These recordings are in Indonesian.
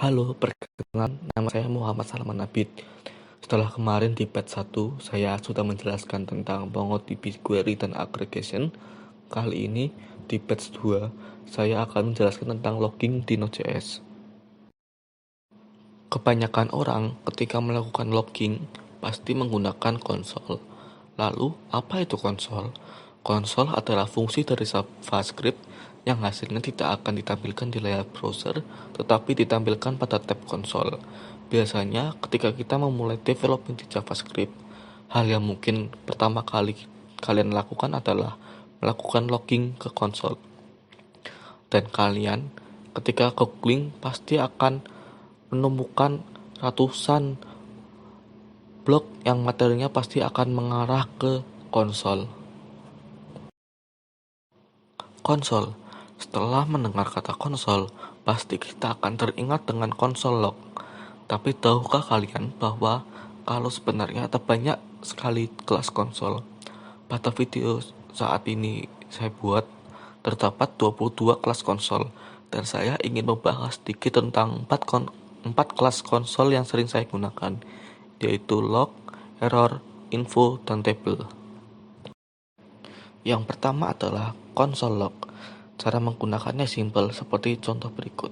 Halo, perkenalkan nama saya Muhammad Salman Nabid. Setelah kemarin di batch 1, saya sudah menjelaskan tentang MongoDB query dan aggregation. Kali ini di batch 2, saya akan menjelaskan tentang logging di Node.js. Kebanyakan orang ketika melakukan logging pasti menggunakan konsol. Lalu, apa itu konsol? Konsol adalah fungsi dari JavaScript yang hasilnya tidak akan ditampilkan di layar browser, tetapi ditampilkan pada tab konsol. Biasanya, ketika kita memulai development di JavaScript, hal yang mungkin pertama kali kalian lakukan adalah melakukan logging ke konsol. Dan kalian, ketika googling, pasti akan menemukan ratusan blog yang materinya pasti akan mengarah ke konsol. Konsol. Setelah mendengar kata konsol, pasti kita akan teringat dengan konsol log. Tapi tahukah kalian bahwa kalau sebenarnya ada banyak sekali kelas konsol? Pada video saat ini saya buat, terdapat 22 kelas konsol, dan saya ingin membahas sedikit tentang 4 kelas konsol yang sering saya gunakan, yaitu log, error, info, dan table. Yang pertama adalah konsol log. Cara menggunakannya simpel seperti contoh berikut.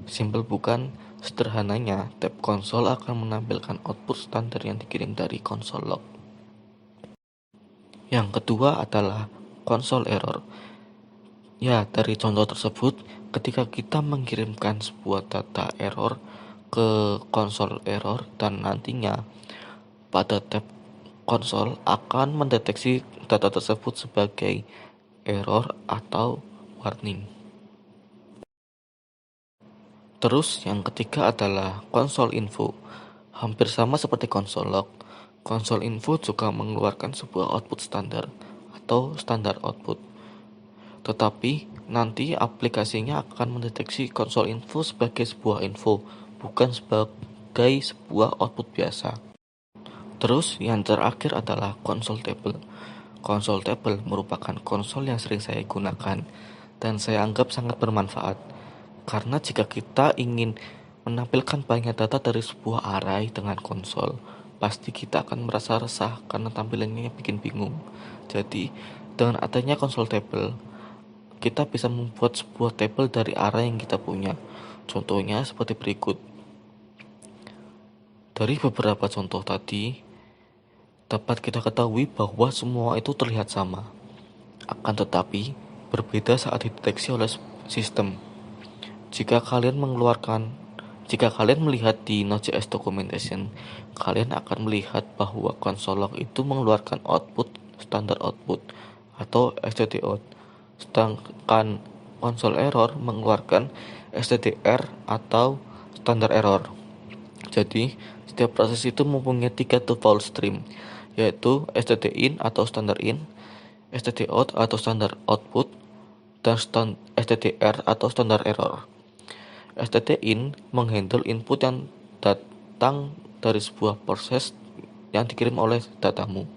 Simpel bukan? Sederhananya, tab konsol akan menampilkan output standar yang dikirim dari konsol log. Yang kedua adalah konsol error. Ya, dari contoh tersebut, ketika kita mengirimkan sebuah data error ke konsol error dan nantinya pada tab konsol akan mendeteksi data tersebut sebagai error atau warning. Terus yang ketiga adalah konsol info. Hampir sama seperti konsol log, konsol info juga mengeluarkan sebuah output standar atau standar output. Tetapi nanti aplikasinya akan mendeteksi konsol info sebagai sebuah info, bukan sebagai sebuah output biasa. Terus yang terakhir adalah konsol table. Konsol table merupakan konsol yang sering saya gunakan dan saya anggap sangat bermanfaat. Karena jika kita ingin menampilkan banyak data dari sebuah array dengan konsol, pasti kita akan merasa resah karena tampilannya bikin bingung. Jadi, dengan adanya konsol table, kita bisa membuat sebuah table dari array yang kita punya. Contohnya seperti berikut. Dari beberapa contoh tadi, dapat kita ketahui bahwa semua itu terlihat sama. Akan tetapi, berbeda saat dideteksi oleh sistem. Jika kalian melihat di Node.js documentation, kalian akan melihat bahwa console log itu mengeluarkan output standar output atau stdout, sedangkan console error mengeluarkan stdr atau standar error. Jadi, setiap proses itu mempunyai 3 default stream, yaitu stdin atau standar in, stdout atau standar output, dan stdr atau standar error. STTIN menghandle input yang datang dari sebuah proses yang dikirim oleh datamu.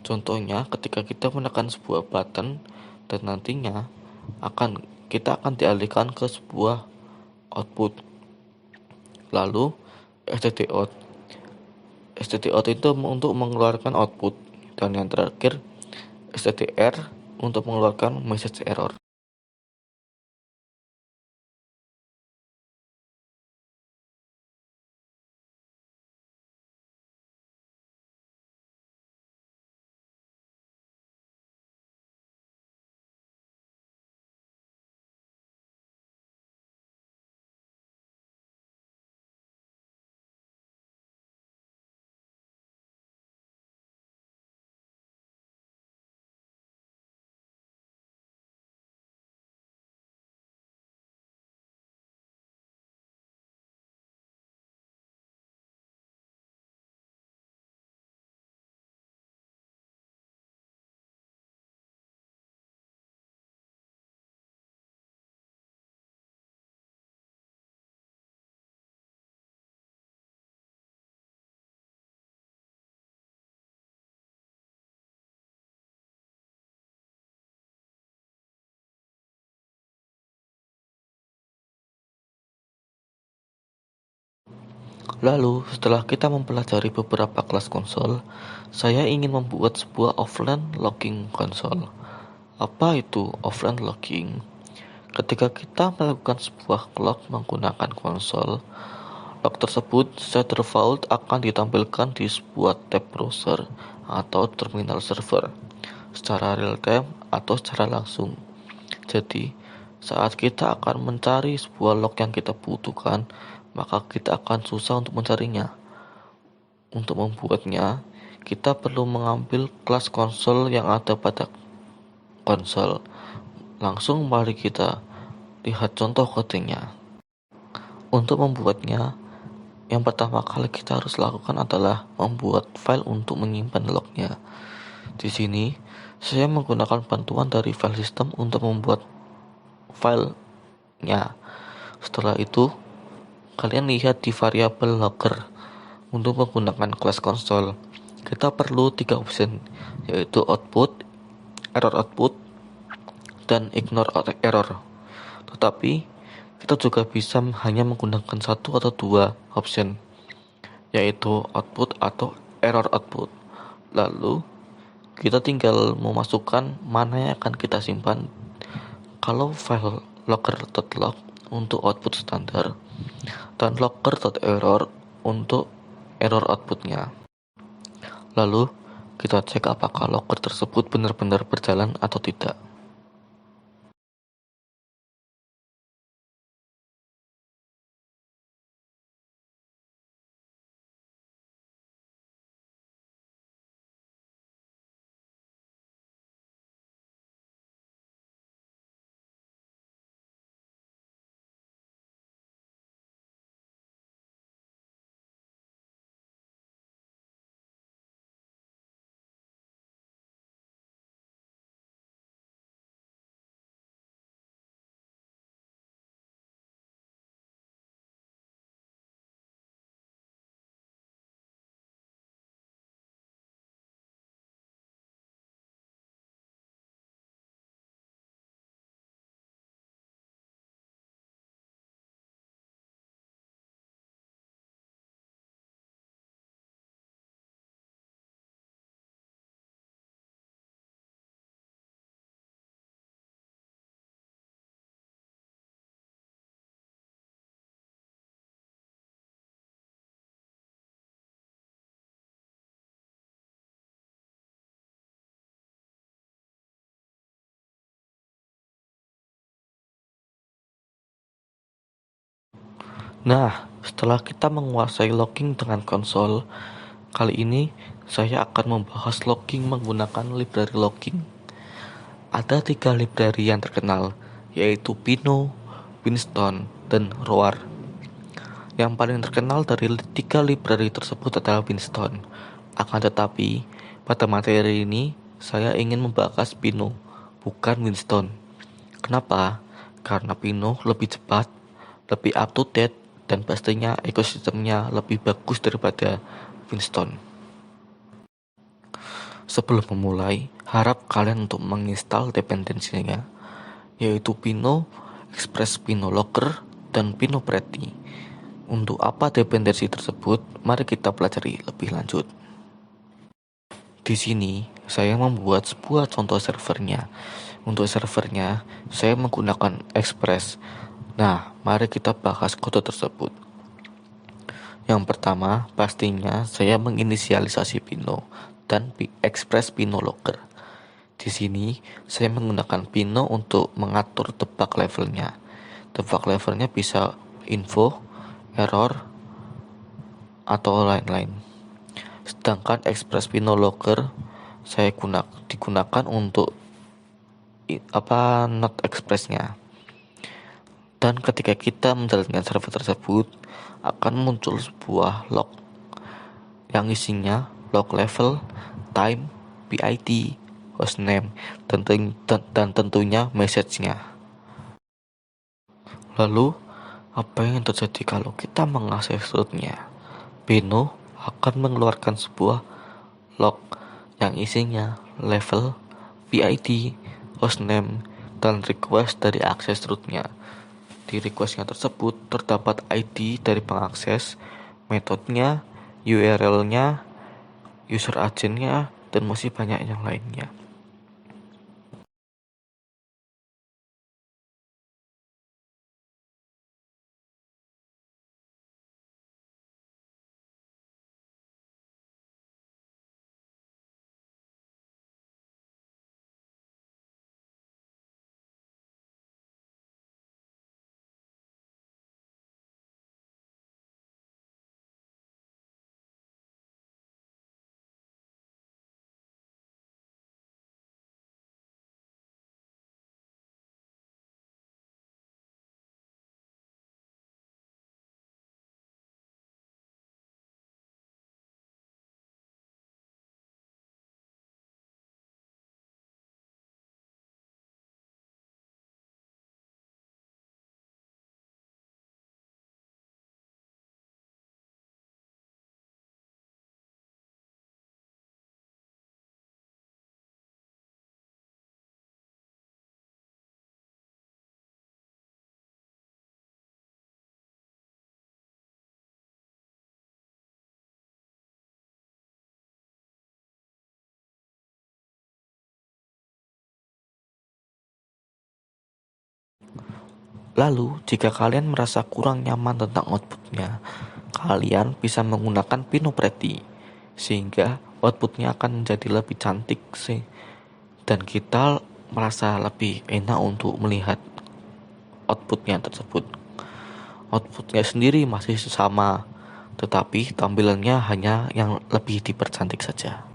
Contohnya, ketika kita menekan sebuah button dan nantinya kita akan dialihkan ke sebuah output. Lalu stdout. Stdout itu untuk mengeluarkan output, dan yang terakhir stdr untuk mengeluarkan message error. Lalu, setelah kita mempelajari beberapa kelas konsol, saya ingin membuat sebuah offline logging konsol. Apa itu offline logging? Ketika kita melakukan sebuah log menggunakan konsol, log tersebut secara default akan ditampilkan di sebuah tab browser atau terminal server secara real time atau secara langsung. Jadi, saat kita akan mencari sebuah log yang kita butuhkan, maka kita akan susah untuk mencarinya. Untuk membuatnya, kita perlu mengambil kelas konsol yang ada pada konsol. Langsung mari kita lihat contoh kodenya. Untuk membuatnya, yang pertama kali kita harus lakukan adalah membuat file untuk menyimpan lognya. Di sini, saya menggunakan bantuan dari file system untuk membuat filenya. Setelah itu, kalian lihat di variabel logger. Untuk menggunakan kelas konsol, kita perlu 3 option, yaitu output, error output, dan ignore error. Tetapi, kita juga bisa hanya menggunakan satu atau dua option, yaitu output atau error output. Lalu, kita tinggal memasukkan mana yang akan kita simpan. Kalau file logger.log untuk output standar, dan logger.error untuk error outputnya. Lalu, kita cek apakah logger tersebut benar-benar berjalan atau tidak. Nah, setelah kita menguasai logging dengan konsol, kali ini saya akan membahas logging menggunakan library logging. Ada 3 library yang terkenal, yaitu Pinot, Winston, dan Roar. Yang paling terkenal dari 3 library tersebut adalah Winston. Akan tetapi, pada materi ini saya ingin membahas Pinot, bukan Winston. Kenapa? Karena Pinot lebih cepat, lebih up to date, dan pastinya ekosistemnya lebih bagus daripada Winston. Sebelum memulai, harap kalian untuk menginstal dependensinya, yaitu Pinot, Express Pinot Logger, dan Pinot Pretty. Untuk apa dependensi tersebut, mari kita pelajari lebih lanjut. Di sini, saya membuat sebuah contoh servernya. Untuk servernya, saya menggunakan Express. Nah, mari kita bahas kode tersebut. Yang pertama, pastinya saya menginisialisasi Pinot dan Express Pinot Logger. Di sini, saya menggunakan Pinot untuk mengatur debug levelnya. Debug levelnya bisa info, error, atau lain-lain. Sedangkan Express Pinot Logger saya digunakan untuk not expressnya. Dan ketika kita menjalankan server tersebut, akan muncul sebuah log yang isinya log level, time, PID, hostname, dan tentunya message-nya. Lalu, apa yang terjadi kalau kita mengakses rootnya? Pinot akan mengeluarkan sebuah log yang isinya level, PID, hostname, dan request dari akses rootnya. Di requestnya tersebut terdapat ID dari pengakses, metodenya, URL-nya, user agent-nya, dan masih banyak yang lainnya. Lalu, jika kalian merasa kurang nyaman tentang outputnya, kalian bisa menggunakan Pinterest, sehingga outputnya akan menjadi lebih cantik sih, dan kita merasa lebih enak untuk melihat outputnya tersebut. Outputnya sendiri masih sama, tetapi tampilannya hanya yang lebih dipercantik saja.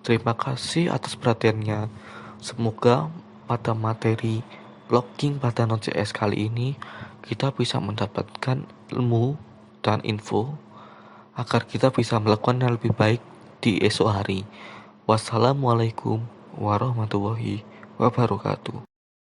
Terima kasih atas perhatiannya. Semoga pada materi blogging pada Node.js kali ini kita bisa mendapatkan ilmu dan info agar kita bisa melakukan yang lebih baik di esok hari. Wassalamualaikum warahmatullahi wabarakatuh.